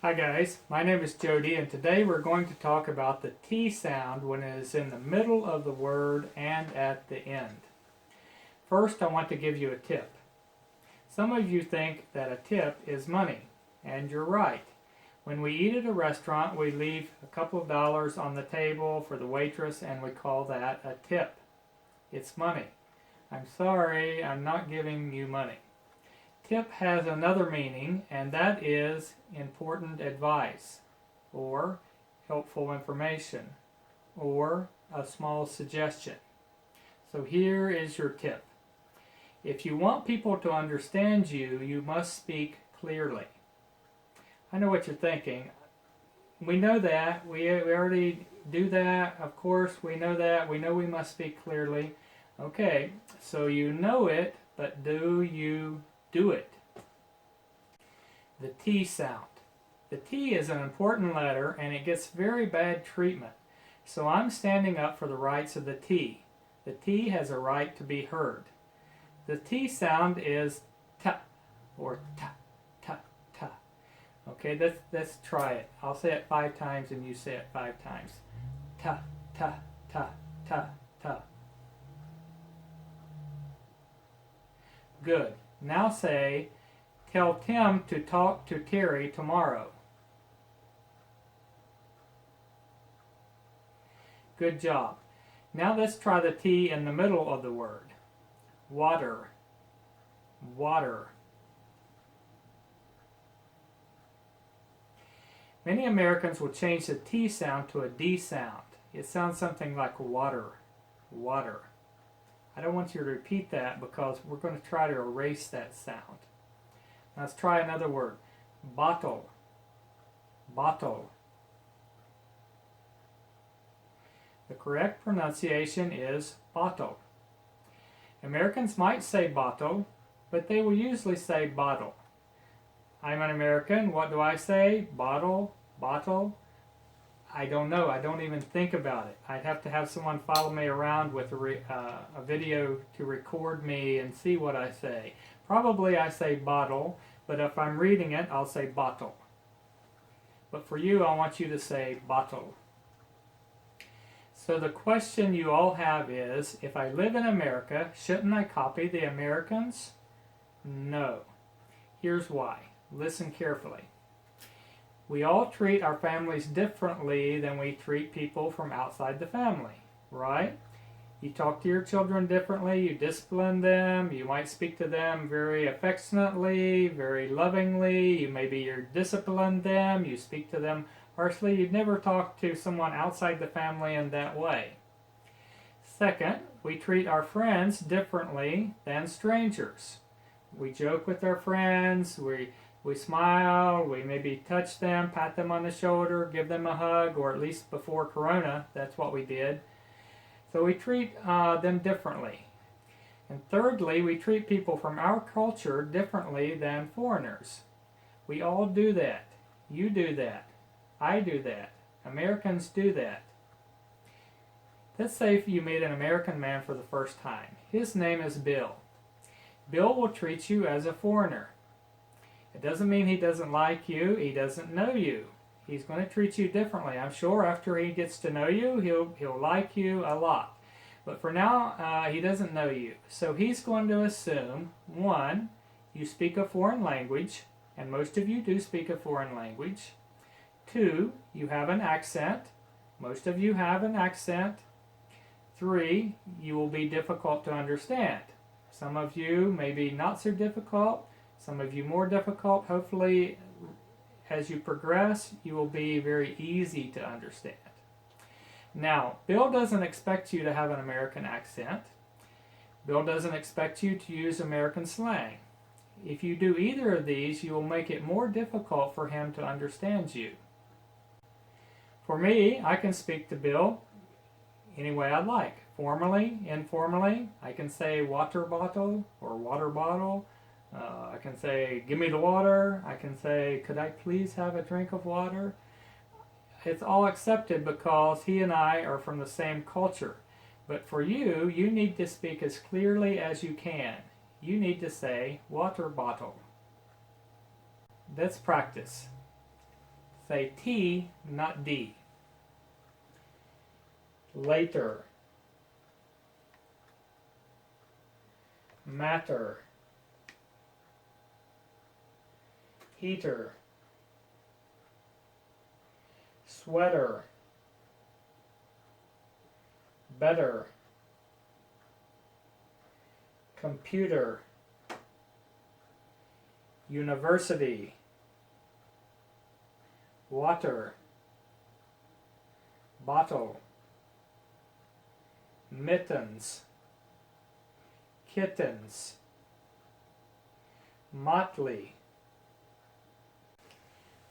Hi guys, my name is Jody and today we're going to talk about the T sound when it is in the middle of the word and at the end. First, I want to give you a tip. Some of you think that a tip is money, and you're right. When we eat at a restaurant, we leave a couple of dollars on the table for the waitress and we call that a tip. It's money. I'm sorry, I'm not giving you money. Tip has another meaning, and that is important advice, or helpful information, or a small suggestion. So here is your tip. If you want people to understand you, you must speak clearly. I know what you're thinking. We know that. We already do that. Of course, we know that. We know we must speak clearly. Okay, so you know it, but do you do it? The T sound. The T is an important letter and it gets very bad treatment. So I'm standing up for the rights of the T. The T has a right to be heard. The T sound is ta or ta, ta, ta. Okay, let's try it. I'll say it 5 times and you say it 5 times. Ta, ta, ta, ta, ta. Good. Now say, tell Tim to talk to Terry tomorrow. Good job. Now let's try the T in the middle of the word. Water. Water. Many Americans will change the T sound to a D sound. It sounds something like water. Water. I don't want you to repeat that because we're going to try to erase that sound. Let's try another word. Bottle. Bottle. The correct pronunciation is bottle. Americans might say bottle, but they will usually say bottle. I'm an American. What do I say? Bottle? Bottle? I don't know. I don't even think about it. I'd have to have someone follow me around with a video to record me and see what I say. Probably I say bottle, but if I'm reading it, I'll say bottle. But for you, I want you to say bottle. So the question you all have is, if I live in America, shouldn't I copy the Americans? No. Here's why. Listen carefully. We all treat our families differently than we treat people from outside the family, right? You talk to your children differently, you discipline them, you might speak to them very affectionately, very lovingly, you discipline them, you speak to them harshly. You'd never talk to someone outside the family in that way. Second, we treat our friends differently than strangers. We joke with our friends, we smile, we maybe touch them, pat them on the shoulder, give them a hug, or at least before Corona, that's what we did. So we treat them differently. And thirdly, we treat people from our culture differently than foreigners. We all do that. You do that. I do that. Americans do that. Let's say if you meet an American man for the first time. His name is Bill. Bill will treat you as a foreigner. It doesn't mean he doesn't like you, he doesn't know you. He's going to treat you differently. I'm sure after he gets to know you, he'll like you a lot. But for now, he doesn't know you. So he's going to assume, 1, you speak a foreign language, and most of you do speak a foreign language. 2, you have an accent. Most of you have an accent. 3, you will be difficult to understand. Some of you maybe not so difficult. Some of you more difficult. Hopefully, as you progress, you will be very easy to understand. Now, Bill doesn't expect you to have an American accent. Bill doesn't expect you to use American slang. If you do either of these, you will make it more difficult for him to understand you. For me, I can speak to Bill any way I like. Formally, informally, I can say water bottle or water bottle. I can say, give me the water. I can say, could I please have a drink of water? It's all accepted because he and I are from the same culture. But for you, you need to speak as clearly as you can. You need to say, water bottle. Let's practice. say T, not D. Later. Matter. Heater. Sweater. Better. Computer. University. Water. Bottle. Mittens. Kittens. Motley.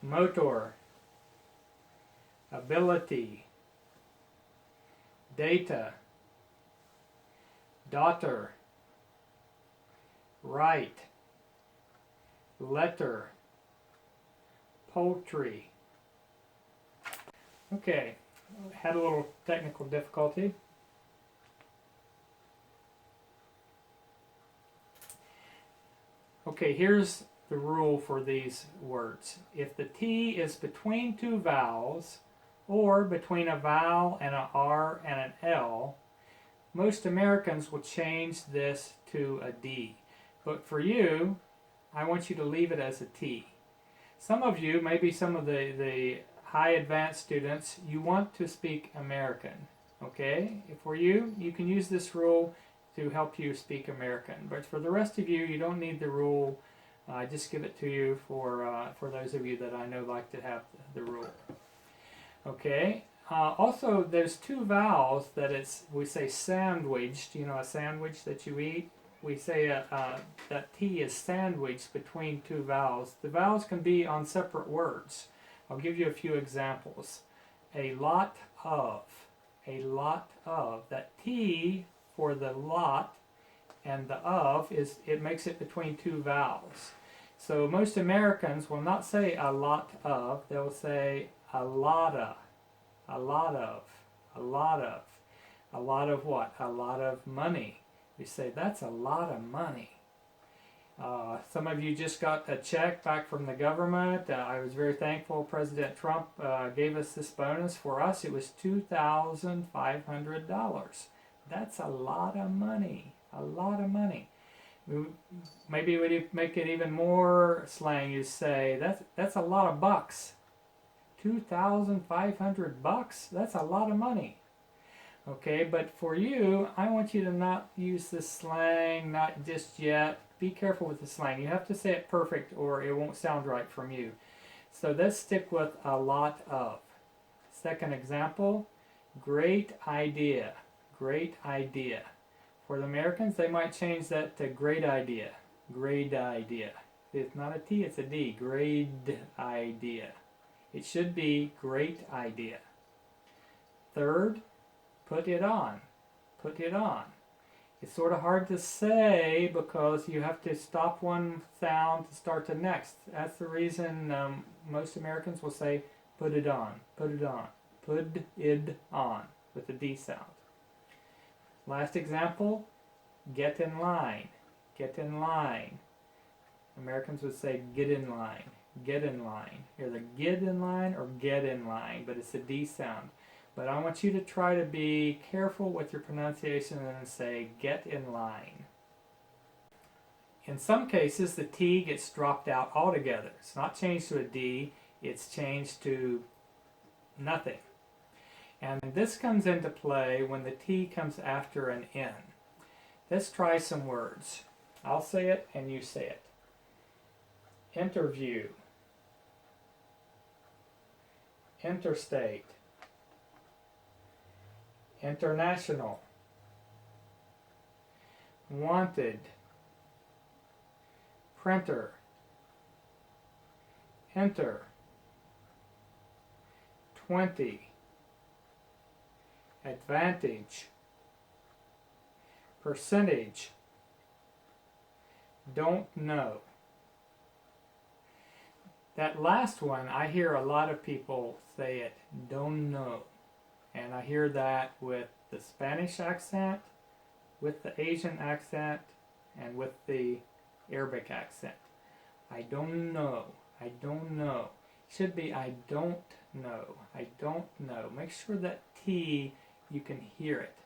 Motor. Ability. Data. Daughter. Right. Letter. Poultry. Okay, had a little technical difficulty. Okay, here's the rule for these words. If the T is between two vowels, or between a vowel and an R and an L, most Americans will change this to a D. But for you, I want you to leave it as a T. Some of you, maybe some of the high advanced students, you want to speak American. Okay? If for you, you can use this rule to help you speak American. But for the rest of you, you don't need the rule. I just give it to you for those of you that I know like to have the rule. Okay? Also, there's two vowels that we say sandwiched. You know, a sandwich that you eat. We say that T is sandwiched between two vowels. The vowels can be on separate words. I'll give you a few examples. A lot of. A lot of. That T for the lot and the of, it makes it between two vowels. So most Americans will not say a lot of. They'll say a lot of. A lot of. A lot of. A lot of what? A lot of money. We say, that's a lot of money. Some of you just got a check back from the government. I was very thankful President Trump gave us this bonus. For us, it was $2,500. That's a lot of money. A lot of money. Maybe we'd make it even more slang. You say, that's a lot of bucks. $2,500? That's a lot of money. Okay, but for you, I want you to not use this slang, not just yet. Be careful with the slang. You have to say it perfect or it won't sound right from you. So let's stick with a lot of. Second example, great idea. Great idea. For the Americans, they might change that to great idea. Great idea. It's not a T, it's a D. Great idea. It should be great idea. Third, put it on. Put it on. It's sort of hard to say because you have to stop one sound to start the next. That's the reason most Americans will say put it on. Put it on. Put it on with the D sound. Last example, get in line. Get in line. Americans would say get in line. Get in line. Either get in line or get in line, but it's a D sound. But I want you to try to be careful with your pronunciation and say, get in line. In some cases, the T gets dropped out altogether. It's not changed to a D, it's changed to nothing. And this comes into play when the T comes after an N. Let's try some words. I'll say it and you say it. Interview. Interstate. International. Wanted. Printer. Enter. 20. Advantage. Percentage. Don't know. That last one, I hear a lot of people say it, don't know. And I hear that with the Spanish accent, with the Asian accent, and with the Arabic accent. I don't know. I don't know. should be I don't know. I don't know. Make sure that T, you can hear it.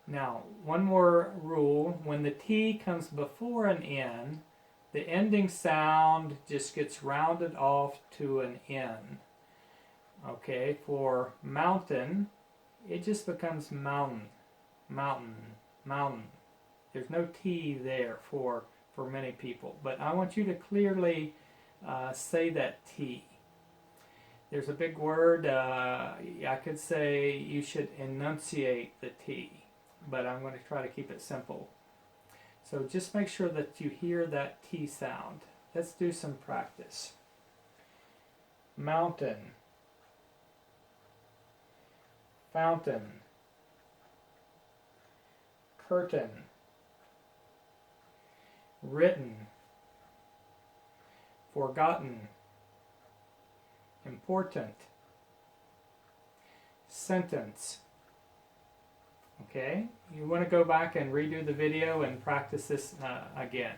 Now, one more rule. When the T comes before an N, the ending sound just gets rounded off to an N. Okay, for mountain, it just becomes mountain, mountain, mountain. There's no T there for many people, but I want you to clearly say that T. There's a big word, I could say you should enunciate the T, but I'm going to try to keep it simple. So just make sure that you hear that T sound. Let's do some practice. Mountain, fountain, curtain, written, forgotten, important, sentence. Okay, you want to go back and redo the video and practice this again.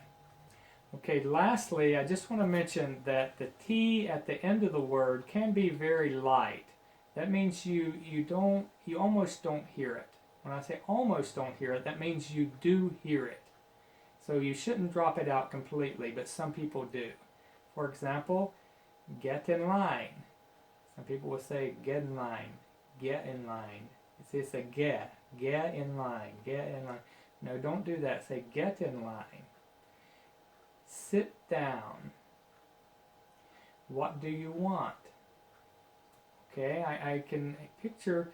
Okay, lastly, I just want to mention that the T at the end of the word can be very light. That means you almost don't hear it. When I say almost don't hear it, that means you do hear it. So you shouldn't drop it out completely, but some people do. For example, get in line. Some people will say get in line, get in line. It's a get in line, get in line. No, don't do that. Say get in line. Sit down. What do you want? Okay, I can picture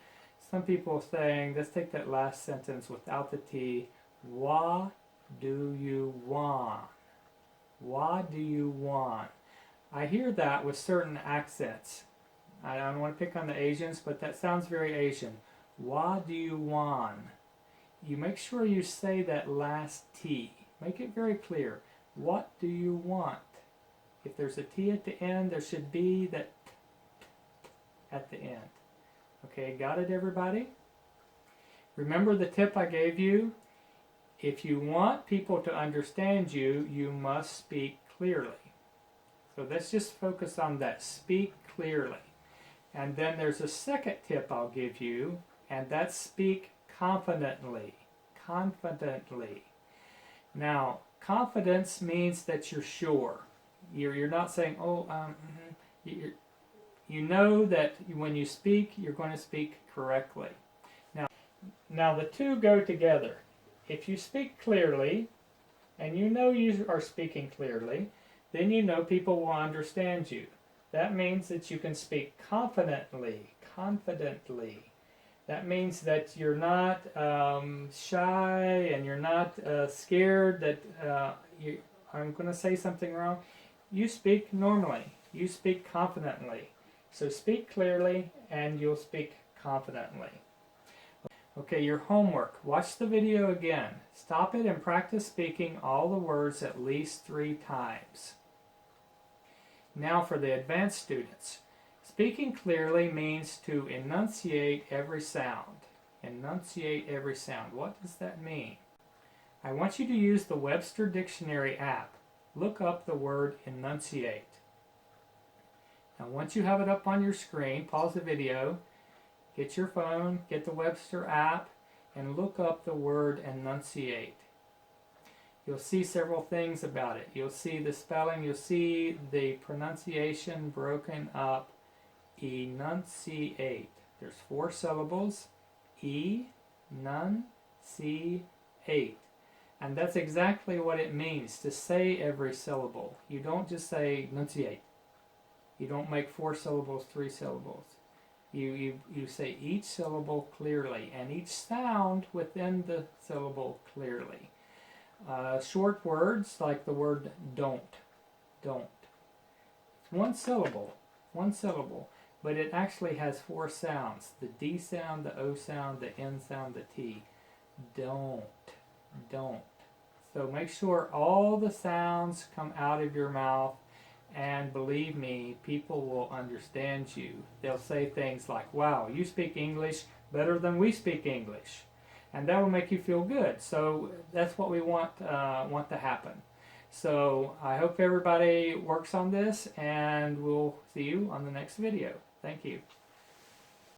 some people saying, let's take that last sentence without the T. What do you want? What do you want? I hear that with certain accents. I don't want to pick on the Asians, but that sounds very Asian. What do you want? You make sure you say that last T. Make it very clear. What do you want? If there's a T at the end, there should be that T at the end. Okay, got it, everybody? Remember the tip I gave you? If you want people to understand you, you must speak clearly. So let's just focus on that. Speak clearly. And then there's a second tip I'll give you, and that's speak confidently. Confidently. Now, confidence means that you're sure. You're not saying, you know that when you speak, you're going to speak correctly. Now the two go together. If you speak clearly, and you know you are speaking clearly, then you know people will understand you. That means that you can speak confidently, confidently. That means that you're not shy and you're not scared that I'm going to say something wrong. You speak normally. You speak confidently. So speak clearly and you'll speak confidently. Okay, your homework. Watch the video again. Stop it and practice speaking all the words at least 3 times. Now for the advanced students. Speaking clearly means to enunciate every sound. Enunciate every sound. What does that mean? I want you to use the Webster Dictionary app. Look up the word enunciate. Now once you have it up on your screen, pause the video, get your phone, get the Webster app, and look up the word enunciate. You'll see several things about it. You'll see the spelling, you'll see the pronunciation broken up. Enunciate. There's 4 syllables. E-nun-C-ate. And that's exactly what it means, to say every syllable. You don't just say enunciate. You don't make 4 syllables, 3 syllables. You say each syllable clearly, and each sound within the syllable clearly. Short words like the word don't. It's 1 syllable, but it actually has 4 sounds. The D sound, the O sound, the N sound, the T. Don't. So make sure all the sounds come out of your mouth, and believe me, people will understand you. They'll say things like, wow, you speak English better than we speak English. And that will make you feel good. So that's what we want to happen. So I hope everybody works on this, and we'll see you on the next video. Thank you.